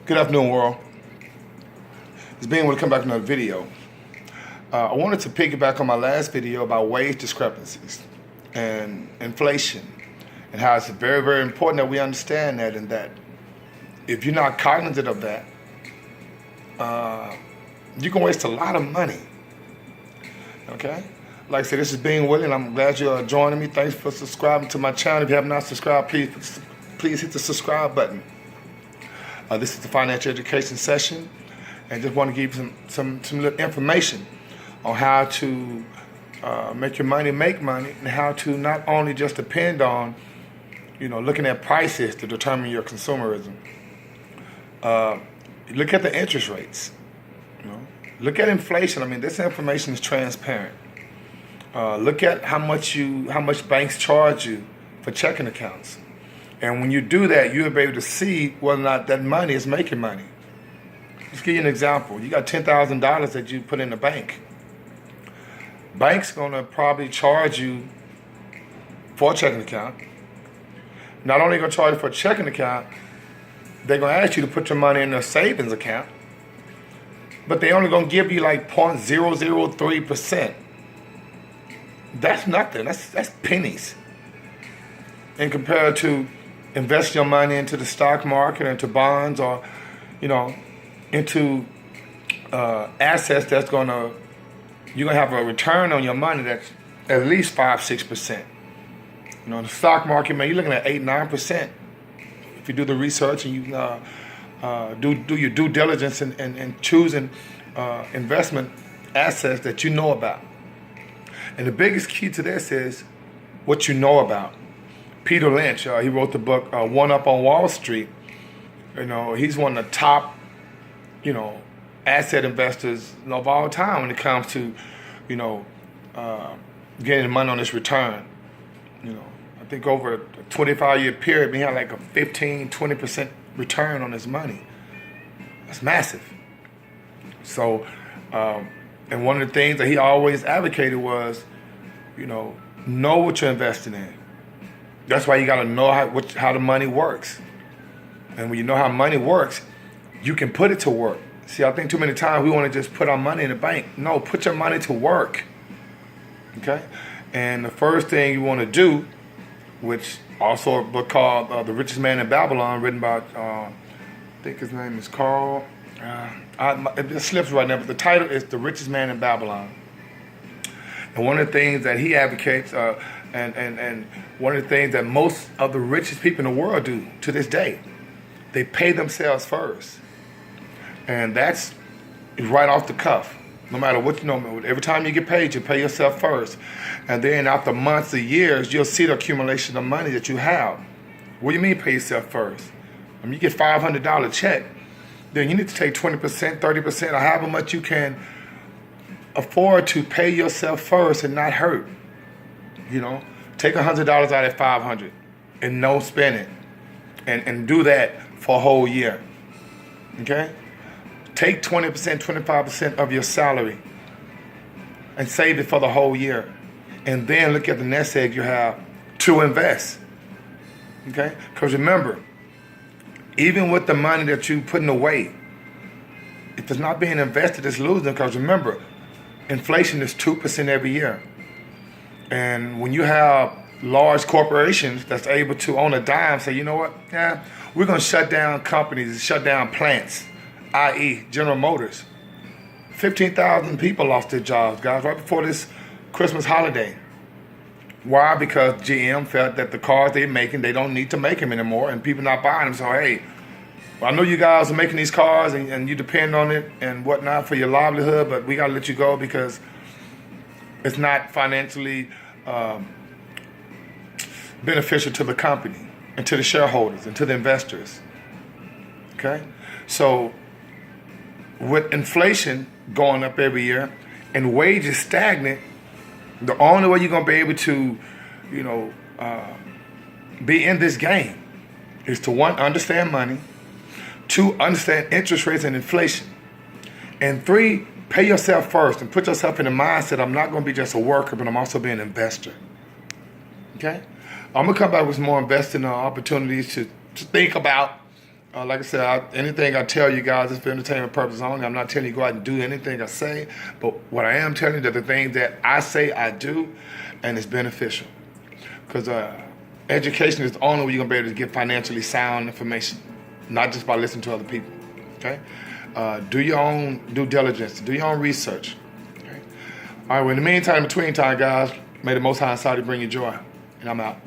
Good afternoon, world. It's being able to come back to another video. I wanted to piggyback on my last video about wage discrepancies and inflation and how it's very, very important that we understand that, and that if you're not cognizant of that, you can waste a lot of money. Okay? Like I said, this is Being Willie. I'm glad you're joining me. Thanks for subscribing to my channel. If you have not subscribed, please hit the subscribe button. This is the financial education session, and just want to give you some little information on how to make your money make money, and how to not only just depend on, looking at prices to determine your consumerism. Look at the interest rates. Look at inflation. I mean, this information is transparent. Look at how much banks charge you for checking accounts. And when you do that, you'll be able to see whether or not that money is making money. Let's give you an example. You got $10,000 that you put in the bank. Bank's gonna probably charge you for a checking account. Not only gonna charge you for a checking account, they're gonna ask you to put your money in a savings account, but they only gonna give you like 0.003%. That's nothing. That's pennies. And compared to invest your money into the stock market, into bonds, or into assets that's you're gonna have a return on your money that's at least 5-6%. The stock market, man, you're looking at 8-9%. If you do the research and you do your due diligence and choosing investment assets that you know about. And the biggest key to this is what you know about. Peter Lynch, he wrote the book One Up on Wall Street. He's one of the top, asset investors of all time when it comes to, getting money on this return. I think over a 25-year period, he had like a 15-20% return on his money. That's massive. So, and one of the things that he always advocated was, know what you're investing in. That's why you got to know how the money works. And when you know how money works, you can put it to work. See, I think too many times we want to just put our money in the bank. No, put your money to work. Okay? And the first thing you want to do, which also a book called The Richest Man in Babylon, written by, I think his name is Carl. It slips right now, but the title is The Richest Man in Babylon. And one of the things that he advocates, and one of the things that most of the richest people in the world do to this day, they pay themselves first. And that's right off the cuff. No matter what, every time you get paid, you pay yourself first. And then after months or years, you'll see the accumulation of money that you have. What do you mean pay yourself first? I mean, you get $500 check, then you need to take 20%, 30%, or however much you can afford to pay yourself first and not hurt. Take $100 out of $500 and no spend it. And do that for a whole year. Okay? Take 20%, 25% of your salary and save it for the whole year. And then look at the nest egg you have to invest. Okay? Because remember, even with the money that you're putting away, if it's not being invested, it's losing. Because remember, inflation is 2% every year. And when you have large corporations that's able to, on a dime, say, you know what, we're going to shut down companies, shut down plants, i.e. General Motors. 15,000 people lost their jobs, guys, right before this Christmas holiday. Why? Because GM felt that the cars they're making, they don't need to make them anymore, and people not buying them. So, hey, I know you guys are making these cars and you depend on it and whatnot for your livelihood, but we got to let you go because it's not financially beneficial to the company and to the shareholders and to the investors. Okay? So with inflation going up every year and wages stagnant, the only way you're going to be able to, be in this game is to, one, understand money, two, understand interest rates and inflation, and three, pay yourself first and put yourself in the mindset, I'm not going to be just a worker, but I'm also being an investor. Okay? I'm going to come back with some more investing opportunities to think about Like I said, anything I tell you guys is for entertainment purposes only. I'm not telling you to go out and do anything I say, but what I am telling you that the things that I say I do, and it's beneficial. Because education is the only way you're going to be able to get financially sound information, not just by listening to other people. Okay? Do your own due diligence. Do your own research. Okay? All right, well, in the meantime, in between time, guys, may the Most High Saudi bring you joy. And I'm out.